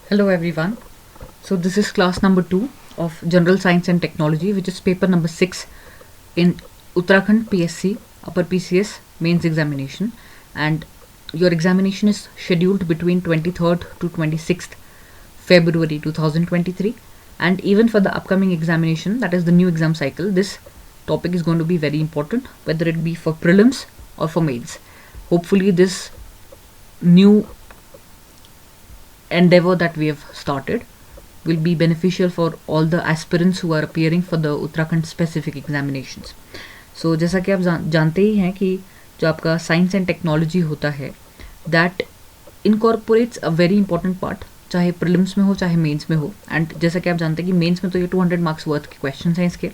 Hello everyone. So this is class number 2 of General Science and Technology, which is paper number 6 in Uttarakhand PSC Upper PCS Mains Examination, and your examination is scheduled between 23rd to 26th February 2023. And even for the upcoming examination, that is the new exam cycle, this topic is going to be very important, whether it be for prelims or for mains. Hopefully this new endeavor that we have started will be beneficial for all the aspirants who are appearing for the Uttarakhand specific examinations. So जैसा कि आप जानते ही हैं कि जो आपका science and technology होता है that incorporates a very important part, चाहे प्रीलिम्स में हो चाहे मेंस में हो. एंड जैसा कि आप जानते हैं कि मेंस में तो ये 200 मार्क्स वर्थ के क्वेश्चन हैं इसके.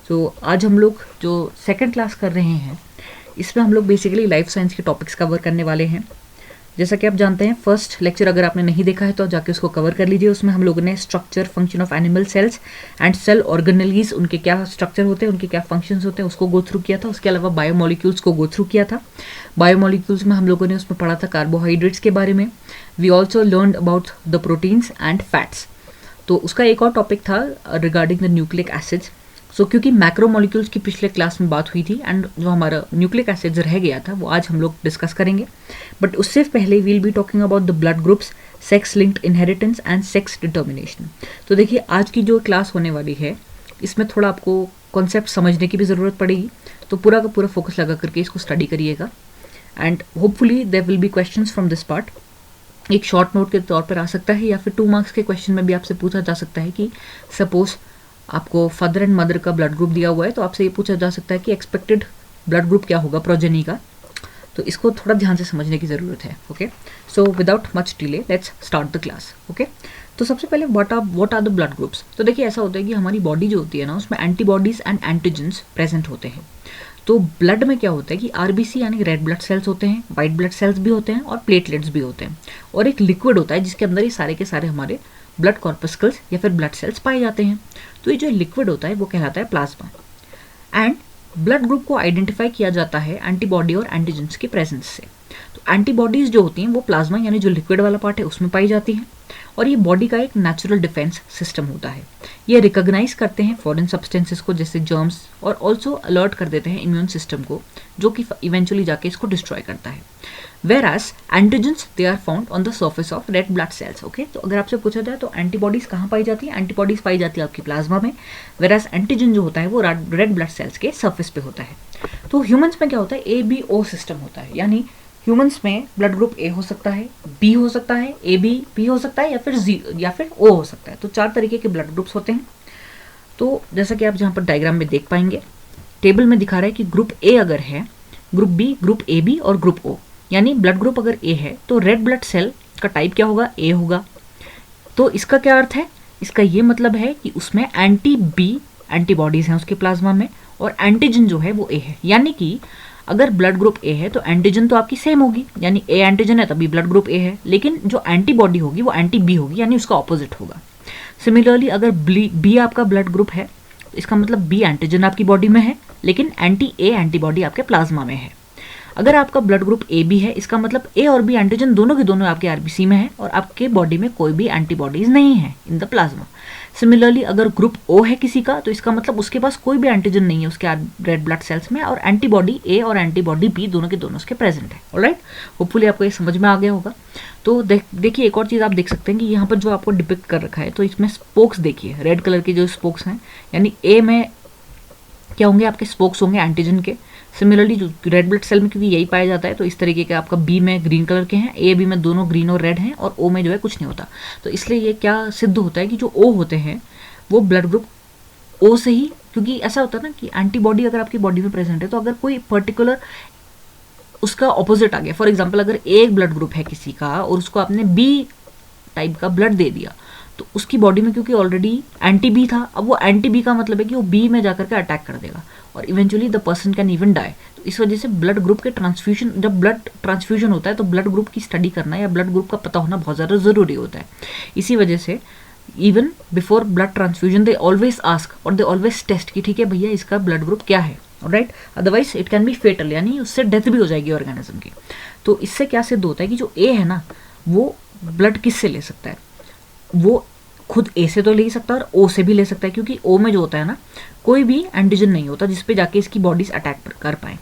तो आज हम लोग जो सेकेंड क्लास कर रहे हैं इसमें हम लोग बेसिकली लाइफ साइंस के टॉपिक्स कवर करने वाले हैं. जैसा कि आप जानते हैं, फर्स्ट लेक्चर अगर आपने नहीं देखा है तो जाके उसको कवर कर लीजिए. उसमें हम लोगों ने structure function of animal cells and cell organelles, उनके क्या स्ट्रक्चर होते हैं, उनके क्या फंक्शंस होते हैं, उसको गो थ्रू किया था. उसके अलावा बायोमोलिक्यूल्स को गो थ्रू किया था. बायोमोलिक्यूल्स में हम लोगों ने उसमें पढ़ा था कार्बोहाइड्रेट्स के बारे में. We also learn about the proteins and fats. तो उसका एक और टॉपिक था regarding the nucleic acids. So क्योंकि मैक्रोमोलिक्यूल्स की पिछले क्लास में बात हुई थी एंड जो हमारा न्यूक्लिक एसिड्स रह गया था वो आज हम लोग डिस्कस करेंगे. बट उससे पहले we'll be talking about the blood groups, sex linked inheritance and sex determination. तो देखिए आज की जो क्लास होने वाली है इसमें थोड़ा आपको कॉन्सेप्ट समझने की भी ज़रूरत पड़ेगी. तो पूरा का पूरा फोकस लगा करके इसको स्टडी करिएगा and hopefully there will be questions from this part. एक शॉर्ट नोट के तौर पर आ सकता है या फिर 2 मार्क्स के क्वेश्चन में भी आपसे पूछा जा सकता है कि सपोज आपको फादर एंड मदर का ब्लड ग्रुप दिया हुआ है तो आपसे ये पूछा जा सकता है कि एक्सपेक्टेड ब्लड ग्रुप क्या होगा प्रोजेनी का. तो इसको थोड़ा ध्यान से समझने की ज़रूरत है. Okay, so without much delay let's start the class. Okay, तो सबसे पहले what are the blood groups. तो देखिए ऐसा होता है कि हमारी बॉडी जो होती है ना उसमें एंटीबॉडीज़ एंड एंटीजेंस प्रेजेंट होते हैं. तो ब्लड में क्या होता है कि आरबीसी यानी रेड ब्लड सेल्स होते हैं, वाइट ब्लड सेल्स भी होते हैं और प्लेटलेट्स भी होते हैं, और एक लिक्विड होता है जिसके अंदर ये सारे के सारे हमारे ब्लड कॉर्पस्कल्स या फिर ब्लड सेल्स पाए जाते हैं. तो ये जो लिक्विड होता है वो कहलाता है प्लाज्मा. एंड ब्लड ग्रुप को आइडेंटिफाई किया जाता है एंटीबॉडी और एंटीजेंस के प्रेजेंस से. तो एंटीबॉडीज जो होती हैं वो प्लाज्मा यानी जो लिक्विड वाला पार्ट है उसमें पाई जाती हैं, और ये बॉडी का एक नेचुरल डिफेंस सिस्टम होता है. ये रिकॉग्नाइज करते हैं फॉरेन सब्सटेंसेस को जैसे जर्म्स, और ऑल्सो अलर्ट कर देते हैं इम्यून सिस्टम को जो कि इवेंचुअली जाके इसको डिस्ट्रॉय करता है. Whereas antigens they are found on the surface of red blood cells. Okay, तो अगर आपसे पूछा जाए तो एंटीबॉडीज कहाँ पाई जाती है, एंटीबॉडीज पाई जाती है आपकी प्लाज्मा में, whereas एंटीजन जो होता है वो रेड ब्लड सेल्स के सरफेस पे होता है. तो ह्यूमंस में क्या होता है, ABO सिस्टम होता है, यानी ह्यूमंस में ब्लड ग्रुप ए हो सकता है, बी हो सकता है, AB हो सकता है, या फिर O हो सकता है. तो 4 तरीके के ब्लड ग्रुप्स होते हैं. तो जैसा कि आप जहाँ पर डायग्राम में देख पाएंगे, टेबल में दिखा रहा है कि ग्रुप ए अगर है, ग्रुप बी, ग्रुप AB और ग्रुप O. यानी ब्लड ग्रुप अगर ए है तो रेड ब्लड सेल का टाइप क्या होगा, ए होगा. तो इसका क्या अर्थ है, इसका ये मतलब है कि उसमें एंटी बी एंटीबॉडीज हैं उसके प्लाज्मा में, और एंटीजन जो है वो ए है. यानी कि अगर ब्लड ग्रुप ए है तो एंटीजन तो आपकी सेम होगी, यानी ए एंटीजन है तभी ब्लड ग्रुप ए है, लेकिन जो एंटीबॉडी होगी वो एंटी बी होगी, यानी उसका ऑपोजिट होगा. सिमिलरली अगर बी आपका ब्लड ग्रुप है तो इसका मतलब बी एंटीजन आपकी बॉडी में है लेकिन एंटी ए एंटीबॉडी आपके प्लाज्मा में है. अगर आपका ब्लड ग्रुप ए बी है इसका मतलब ए और बी एंटीजन दोनों के दोनों आपके आरबीसी में है और आपके बॉडी में कोई भी एंटीबॉडीज नहीं है इन द प्लाज्मा. सिमिलरली अगर ग्रुप ओ है किसी का तो इसका मतलब उसके पास कोई भी एंटीजन नहीं है उसके रेड ब्लड सेल्स में, और एंटीबॉडी ए और एंटीबॉडी बी दोनों के दोनों उसके प्रेजेंट है. ऑलराइट, होपफुली आपको ये समझ में आ गया होगा. तो देखिए एक और चीज़ आप देख सकते हैं कि यहाँ पर जो आपको डिपिक्ट कर रखा है तो इसमें स्पोक्स देखिए, रेड कलर के जो स्पोक्स हैं, यानी ए में क्या होंगे, आपके स्पोक्स होंगे एंटीजन के. सिमिलरली जो रेड ब्लड सेल में क्योंकि यही पाया जाता है तो इस तरीके के आपका बी में ग्रीन कलर के हैं, ए बी में दोनों ग्रीन और रेड हैं, और ओ में जो है कुछ नहीं होता. तो इसलिए ये क्या सिद्ध होता है कि जो ओ होते हैं वो ब्लड ग्रुप ओ से ही, क्योंकि ऐसा होता है ना कि एंटीबॉडी अगर आपकी बॉडी में प्रेजेंट है तो अगर कोई पर्टिकुलर उसका ऑपोजिट आ गया, फॉर एग्जाम्पल अगर ए ब्लड ग्रुप है किसी का और उसको आपने बी टाइप का ब्लड दे दिया तो उसकी बॉडी में क्योंकि ऑलरेडी एंटी बी था, अब वो एंटी बी का मतलब है कि वो बी में जाकर के अटैक कर देगा और eventually the person can even die. तो इस वजह से ब्लड ग्रुप के ट्रांसफ्यूजन, जब ब्लड ट्रांसफ्यूजन होता है तो ब्लड ग्रुप की स्टडी करना या ब्लड ग्रुप का पता होना बहुत ज़्यादा ज़रूरी होता है. इसी वजह से even before blood transfusion they always ask और दे ऑलवेज टेस्ट कि ठीक है भैया इसका ब्लड ग्रुप क्या है. Right, otherwise it can be fatal, यानी उससे डेथ भी हो जाएगी ऑर्गेनिज्म की. तो इससे क्या सिद्ध होता है कि जो ए है ना वो ब्लड किससे ले सकता है, वो खुद ए से तो ले ही सकता है और ओ से भी ले सकता है, क्योंकि ओ में जो होता है ना, कोई भी एंटीजन नहीं होता जिसपे जाके इसकी बॉडीज अटैक कर पाए।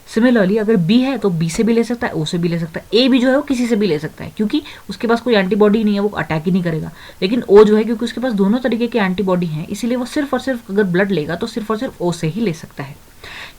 सिमिलरली अगर बी है तो बी से भी ले सकता है, ओ से भी ले सकता है। ए भी जो है वो किसी से भी ले सकता है, क्योंकि उसके पास कोई एंटीबॉडी नहीं है, वो अटैक ही नहीं करेगा। लेकिन ओ जो है, क्योंकि उसके पास दोनों तरीके की एंटीबॉडी हैं, इसीलिए वो सिर्फ और सिर्फ अगर ब्लड लेगा तो सिर्फ और सिर्फ ओ से ही ले सकता है।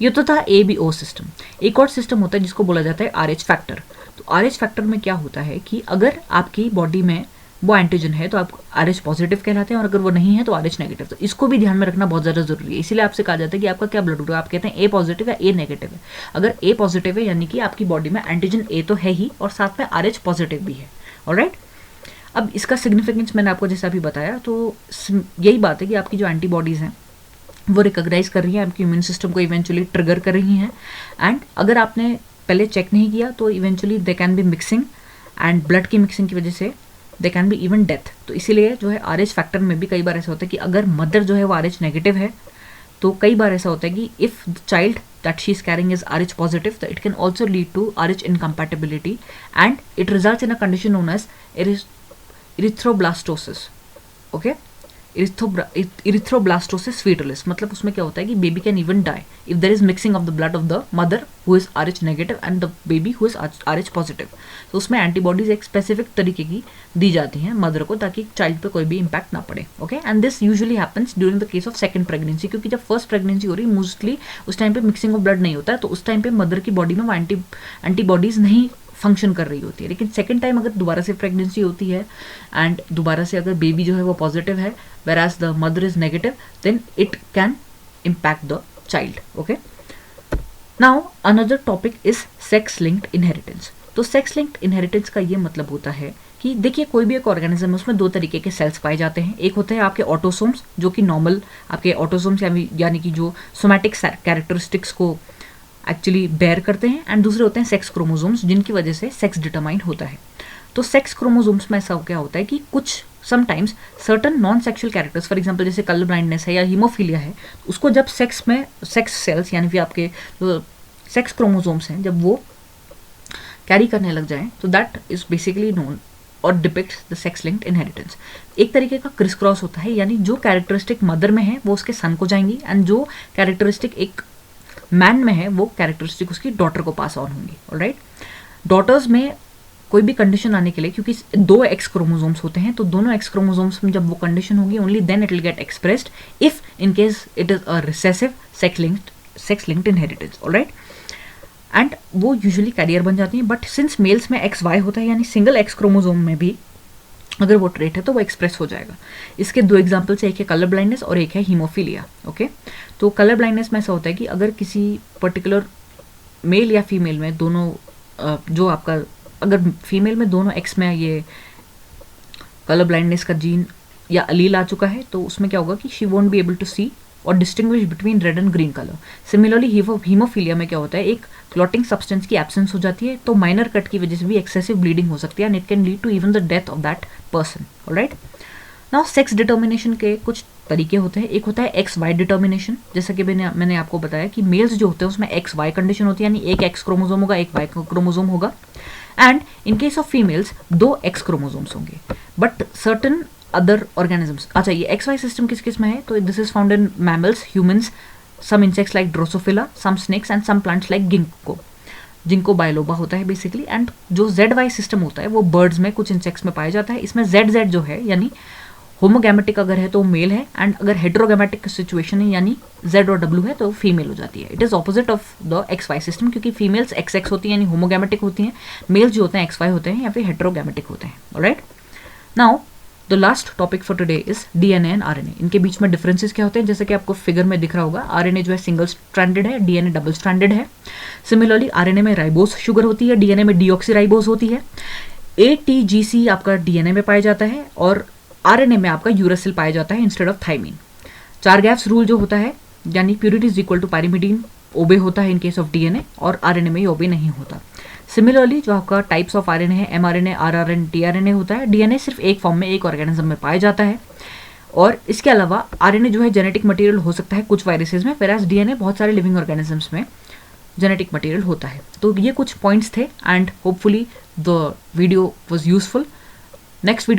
ये तो था ए बी ओ सिस्टम। एक और सिस्टम होता है जिसको बोला जाता है आर एच फैक्टर। तो आर एच फैक्टर में क्या होता है कि अगर आपकी बॉडी में वो एंटीजन है तो आप आर एच पॉजिटिव कहलाते हैं, और अगर वो नहीं है तो आर एच नेगेटिव। तो इसको भी ध्यान में रखना बहुत ज़्यादा जरूरी है। इसीलिए आपसे कहा जाता है कि आपका क्या ब्लड ग्रुप है, आप कहते हैं ए पॉजिटिव या ए नेगेटिव है। अगर ए पॉजिटिव है यानी कि आपकी बॉडी में एंटीजन ए तो है ही और साथ में आर एच पॉजिटिव भी है। ऑलराइट, अब इसका सिग्निफिकेंस मैंने आपको जैसा अभी बताया, तो यही बात है कि आपकी जो एंटीबॉडीज़ हैं वो रिकॉग्नाइज कर रही हैं, आपकी इम्यून सिस्टम को इवेंचुअली ट्रिगर कर रही हैं। एंड अगर आपने पहले चेक नहीं किया तो eventually they can be mixing, and blood की मिक्सिंग की वजह से they can be even death. तो इसीलिए जो है आर एच फैक्टर में भी कई बार ऐसा होता है कि अगर मदर जो है वो आर एच नेगेटिव है, तो कई बार ऐसा होता है कि if the child that she is carrying is R H positive, तो it can also lead to R H incompatibility and it results in a condition known as erythroblastosis. Okay, erythroblastosis fetalis, मतलब उसमें क्या होता है कि baby can even die if there is mixing of the blood of the mother who is R H negative and the baby who is R H positive. तो उसमें antibodies एक specific तरीके की दी जाती हैं मदर को, ताकि चाइल्ड पे कोई भी इम्पैक्ट ना पड़े। Okay, and this usually happens during the case of second pregnancy, क्योंकि जब फर्स्ट प्रेगनेंसी हो रही है मोस्टली उस टाइम पे मिक्सिंग ऑफ ब्लड नहीं होता है, तो उस टाइम पे मदर की बॉडी में वो एंटीबॉडीज नहीं फंक्शन कर रही होती है। लेकिन सेकंड टाइम अगर दोबारा से प्रेगनेंसी होती है एंड दोबारा से अगर बेबी जो है वो पॉजिटिव है whereas the mother is negative, then it can impact the child. Okay, now another topic is sex linked inheritance. तो सेक्स लिंक्ड इनहेरिटेंस का ये मतलब होता है कि देखिए कोई भी एक ऑर्गेनिज्म है उसमें दो तरीके के सेल्स पाए जाते हैं। एक होते हैं आपके ऑटोसोम्स, जो कि नॉर्मल आपके ऑटोसोम्स यानी कि जो सोमैटिक कैरेक्टरिस्टिक्स को एक्चुअली बेयर करते हैं, एंड दूसरे होते हैं सेक्स क्रोमोसोम्स, जिनकी वजह से सेक्स डिटरमाइन होता है। तो सेक्स क्रोमोसोम्स में ऐसा क्या होता है कि कुछ sometimes certain non sexual characters, for example जैसे कलर ब्लाइंडनेस है या हीमोफीलिया है, उसको जब सेक्स में सेक्स सेल्स यानी कि आपके जो सेक्स क्रोमोसोम्स हैं जब वो कैरी करने लग जाएं, तो दैट इज बेसिकली नोन और depicts the sex linked inheritance. एक तरीके का क्रिस क्रॉस होता है, यानी जो कैरेक्टरिस्टिक मदर में है वो उसके सन को जाएंगी, एंड जो कैरेक्टरिस्टिक एक मैन में है वो कैरेक्टरिस्टिक उसकी डॉटर को पास ऑन होंगी। ऑलराइट, डॉटर्स में कोई भी कंडीशन आने के लिए, क्योंकि दो एक्स क्रोमोसोम्स होते हैं, तो दोनों एक्स क्रोमोसोम्स में जब वो कंडीशन होगी only then it will get expressed if in case it is a recessive sex linked inheritance. Alright, and वो यूजुअली कैरियर बन जाती हैं, बट सिंस मेल्स में एक्स वाई होता है यानी सिंगल एक्स क्रोमोसोम में भी अगर वो ट्रेट है तो वो एक्सप्रेस हो जाएगा। इसके दो एग्जाम्पल्स है, एक है कलर ब्लाइंडनेस और एक है हीमोफीलिया। ओके, तो कलर ब्लाइंडनेस में ऐसा होता है कि अगर किसी पर्टिकुलर मेल या फीमेल में दोनों जो आपका अगर फीमेल में दोनों एक्स में ये कलर ब्लाइंडनेस का जीन या अलील आ चुका है, तो उसमें क्या होगा कि she won't be able to see और distinguish between red and green colour. Similarly haemophilia में क्या होता है, एक क्लॉटिंग सब्सटेंस की एब्सेंस हो जाती है, तो माइनर कट की वजह से भी एक्सेसिव ब्लीडिंग हो सकती है, and it can lead to even the death of that person. Alright, now sex determination के कुछ तरीके होते हैं। एक होता है एक्स वाई डिटर्मिनेशन, जैसा कि मैंने आपको बताया कि मेल्स जो होते हैं उसमें एक्स वाई कंडीशन होती है, यानी एक एक्स क्रोमोसोम होगा एक वाई क्रोमोसोम होगा, and in case of females दो एक्स क्रोमोसोम्स होंगे। बट सर्टन अदर ऑर्गेनिजम्स, अच्छा ये एक्स वाई सिस्टम किस किस में है, तो this is found in mammals, humans, some insects like drosophila, some snakes and some plants like ginkgo biloba होता है बेसिकली। एंड जो जेड वाई सिस्टम होता है वो बर्ड्स में कुछ इंसेक्ट्स में पाया जाता है। इसमें जेड जेड जो है यानी होमोगैमेटिक अगर है तो मेल है, एंड अगर हेटेरोगैमेटिक सिचुएशन है यानी जेड और डब्ल्यू है तो फीमेल हो जाती है। It is opposite of the X Y system, क्योंकि फीमेल्स एक्स एक्स होती हैं यानी होमोगैमेटिक होती हैं, मेल्स जो होते हैं एक्स वाई होते हैं या फिर हेटेरोगैमेटिक होते हैं। Alright, now the last topic for today is DNA and RNA. इनके बीच में डिफरेंसेस क्या होते हैं, जैसे कि आपको फिगर में दिख रहा होगा, आरएनए जो है सिंगल स्ट्रैंडेड है, डीएनए डबल स्ट्रैंडेड है। सिमिलरली आरएनए में राइबोस शुगर होती है, डीएनए में डीऑक्सीराइबोस होती है। एटीजीसी आपका डीएनए में पाया जाता है और आरएनए में आपका यूरासिल पाया जाता है instead of thymine. Chargaff's rule जो होता है यानी purine is equal to pyrimidine obey होता है इन केस ऑफ डीएनए, और आरएनए में ये ओबे नहीं होता। सिमिलरली जो आपका टाइप्स ऑफ आरएनए है, एमआरएनए, आरआरएनए, टीआरएनए होता है। डीएनए सिर्फ एक फॉर्म में एक ऑर्गेनिज्म में पाया जाता है, और इसके अलावा आरएनए जो है जेनेटिक मटेरियल हो सकता है कुछ वायरसेस में, वेराज डीएनए बहुत सारे लिविंग ऑर्गेनिजम्स में जेनेटिक मटेरियल होता है। तो ये कुछ पॉइंट्स थे, and hopefully the video was useful. Next video